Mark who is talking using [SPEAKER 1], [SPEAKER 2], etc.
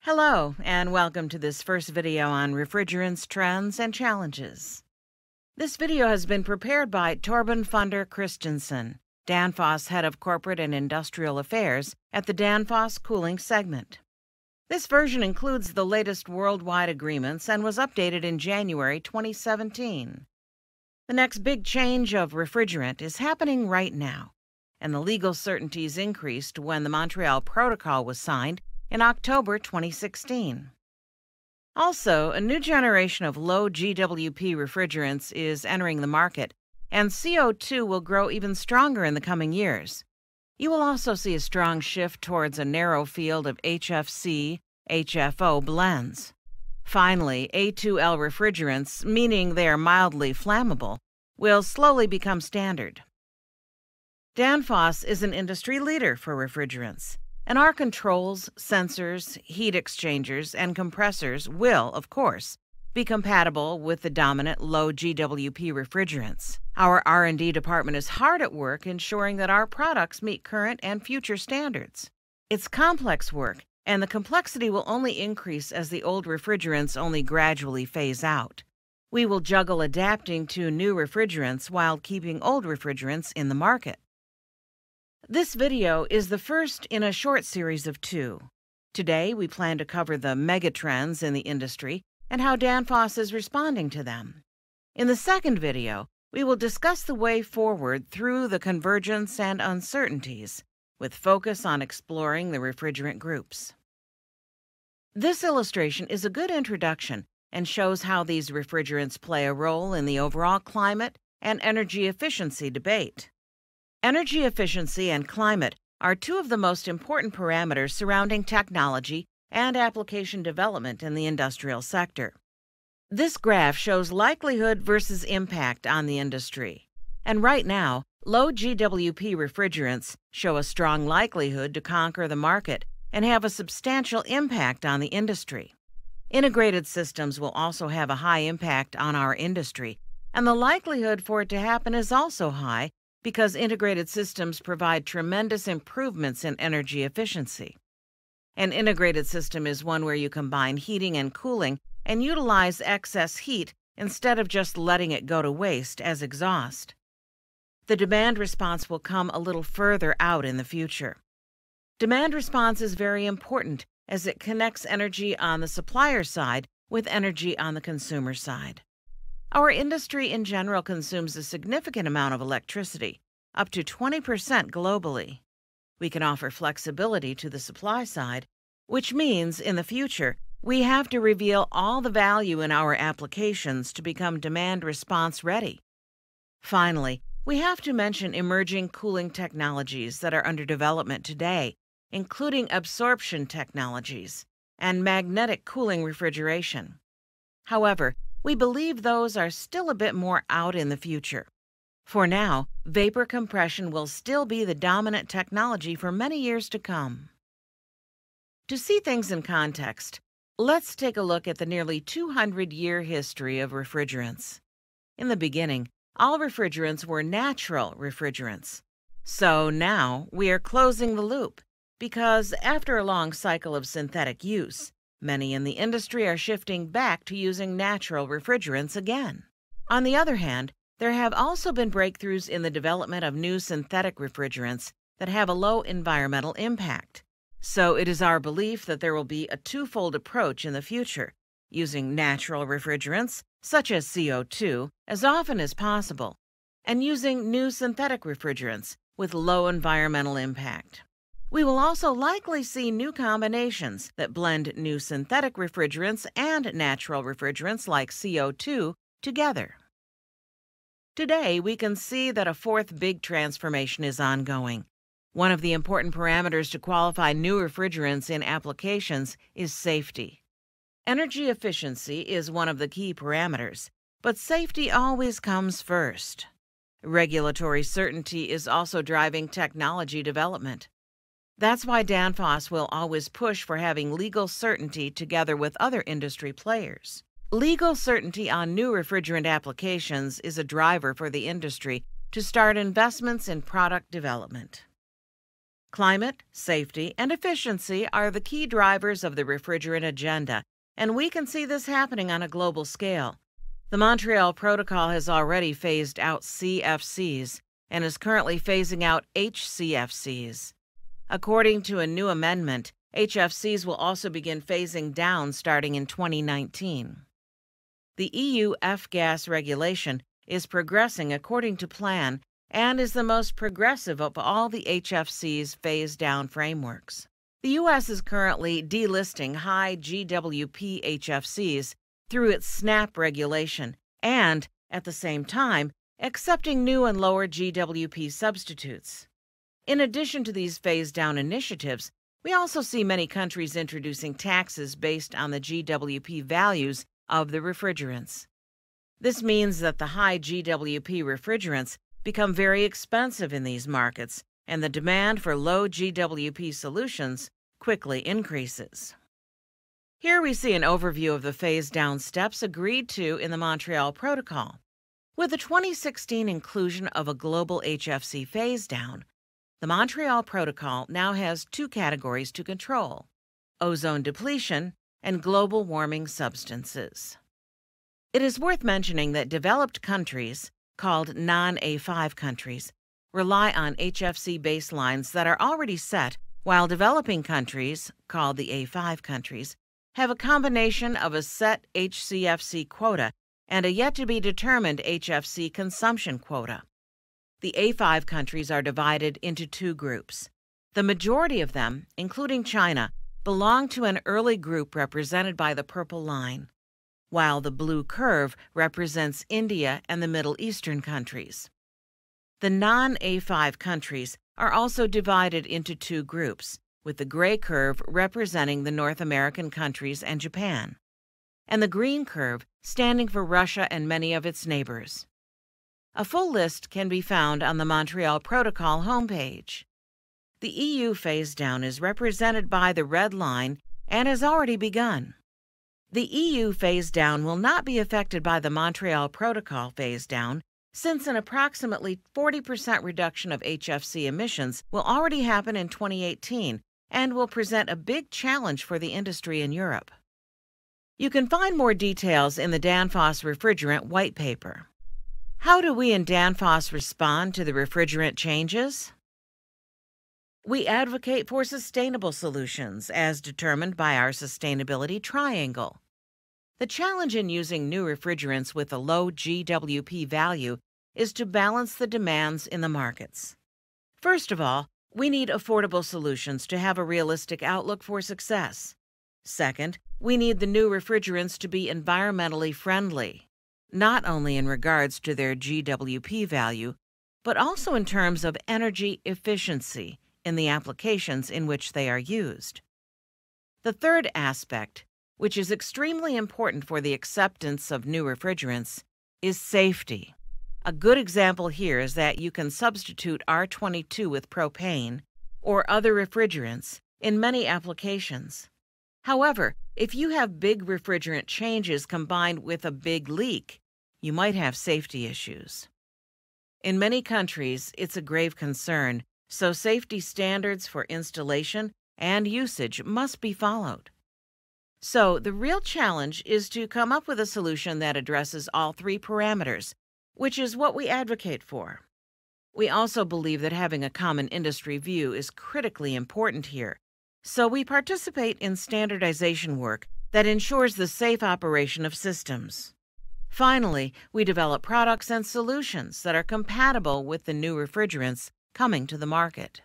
[SPEAKER 1] Hello, and welcome to this first video on refrigerants, trends, and challenges. This video has been prepared by Torben Funder Christensen, Danfoss Head of Corporate and Industrial Affairs at the Danfoss Cooling segment. This version includes the latest worldwide agreements and was updated in January 2017. The next big change of refrigerant is happening right now, and the legal certainties increased when the Montreal Protocol was signed in October 2016. Also, a new generation of low GWP refrigerants is entering the market, and CO2 will grow even stronger in the coming years. You will also see a strong shift towards a narrow field of HFC, HFO blends. Finally, A2L refrigerants, meaning they are mildly flammable, will slowly become standard. Danfoss is an industry leader for refrigerants, and our controls, sensors, heat exchangers, and compressors will, of course, be compatible with the dominant low GWP refrigerants. Our R&D department is hard at work ensuring that our products meet current and future standards. It's complex work, and the complexity will only increase as the old refrigerants only gradually phase out. We will juggle adapting to new refrigerants while keeping old refrigerants in the market. This video is the first in a short series of two. Today, we plan to cover the megatrends in the industry and how Danfoss is responding to them. In the second video, we will discuss the way forward through the convergence and uncertainties, with focus on exploring the refrigerant groups. This illustration is a good introduction and shows how these refrigerants play a role in the overall climate and energy efficiency debate. Energy efficiency and climate are two of the most important parameters surrounding technology and application development in the industrial sector. This graph shows likelihood versus impact on the industry. And right now, low GWP refrigerants show a strong likelihood to conquer the market and have a substantial impact on the industry. Integrated systems will also have a high impact on our industry, and the likelihood for it to happen is also high because integrated systems provide tremendous improvements in energy efficiency. An integrated system is one where you combine heating and cooling and utilize excess heat instead of just letting it go to waste as exhaust. The demand response will come a little further out in the future. Demand response is very important as it connects energy on the supplier side with energy on the consumer side. Our industry in general consumes a significant amount of electricity, up to 20% globally. We can offer flexibility to the supply side, which means in the future we have to reveal all the value in our applications to become demand response ready. Finally, we have to mention emerging cooling technologies that are under development today, including absorption technologies and magnetic cooling refrigeration. However, we believe those are still a bit more out in the future. For now, vapor compression will still be the dominant technology for many years to come. To see things in context, let's take a look at the nearly 200-year history of refrigerants. In the beginning, all refrigerants were natural refrigerants. So now we are closing the loop, because after a long cycle of synthetic use, many in the industry are shifting back to using natural refrigerants again. On the other hand, there have also been breakthroughs in the development of new synthetic refrigerants that have a low environmental impact. So it is our belief that there will be a twofold approach in the future, using natural refrigerants, such as CO2, as often as possible, and using new synthetic refrigerants with low environmental impact. We will also likely see new combinations that blend new synthetic refrigerants and natural refrigerants like CO2 together. Today, we can see that a fourth big transformation is ongoing. One of the important parameters to qualify new refrigerants in applications is safety. Energy efficiency is one of the key parameters, but safety always comes first. Regulatory certainty is also driving technology development. That's why Danfoss will always push for having legal certainty together with other industry players. Legal certainty on new refrigerant applications is a driver for the industry to start investments in product development. Climate, safety, and efficiency are the key drivers of the refrigerant agenda, and we can see this happening on a global scale. The Montreal Protocol has already phased out CFCs and is currently phasing out HCFCs. According to a new amendment, HFCs will also begin phasing down starting in 2019. The EU F-gas regulation is progressing according to plan and is the most progressive of all the HFC's phase-down frameworks. The U.S. is currently delisting high GWP HFCs through its SNAP regulation and, at the same time, accepting new and lower GWP substitutes. In addition to these phase-down initiatives, we also see many countries introducing taxes based on the GWP values of the refrigerants. This means that the high GWP refrigerants become very expensive in these markets, and the demand for low GWP solutions quickly increases. Here we see an overview of the phase-down steps agreed to in the Montreal Protocol. With the 2016 inclusion of a global HFC phase-down, the Montreal Protocol now has two categories to control: ozone depletion and global warming substances. It is worth mentioning that developed countries, called non-A5 countries, rely on HFC baselines that are already set, while developing countries, called the A5 countries, have a combination of a set HCFC quota and a yet-to-be-determined HFC consumption quota. The A5 countries are divided into two groups. The majority of them, including China, belong to an early group represented by the purple line, while the blue curve represents India and the Middle Eastern countries. The non-A5 countries are also divided into two groups, with the gray curve representing the North American countries and Japan, and the green curve standing for Russia and many of its neighbors. A full list can be found on the Montreal Protocol homepage. The EU phase-down is represented by the red line and has already begun. The EU phase-down will not be affected by the Montreal Protocol phase-down, since an approximately 40% reduction of HFC emissions will already happen in 2018 and will present a big challenge for the industry in Europe. You can find more details in the Danfoss Refrigerant White Paper. How do we in Danfoss respond to the refrigerant changes? We advocate for sustainable solutions as determined by our sustainability triangle. The challenge in using new refrigerants with a low GWP value is to balance the demands in the markets. First of all, we need affordable solutions to have a realistic outlook for success. Second, we need the new refrigerants to be environmentally friendly, not only in regards to their GWP value, but also in terms of energy efficiency in the applications in which they are used. The third aspect, which is extremely important for the acceptance of new refrigerants, is safety. A good example here is that you can substitute R22 with propane or other refrigerants in many applications. However, if you have big refrigerant changes combined with a big leak, you might have safety issues. In many countries, it's a grave concern, so safety standards for installation and usage must be followed. So, the real challenge is to come up with a solution that addresses all three parameters, which is what we advocate for. We also believe that having a common industry view is critically important here, so we participate in standardization work that ensures the safe operation of systems. Finally, we develop products and solutions that are compatible with the new refrigerants coming to the market.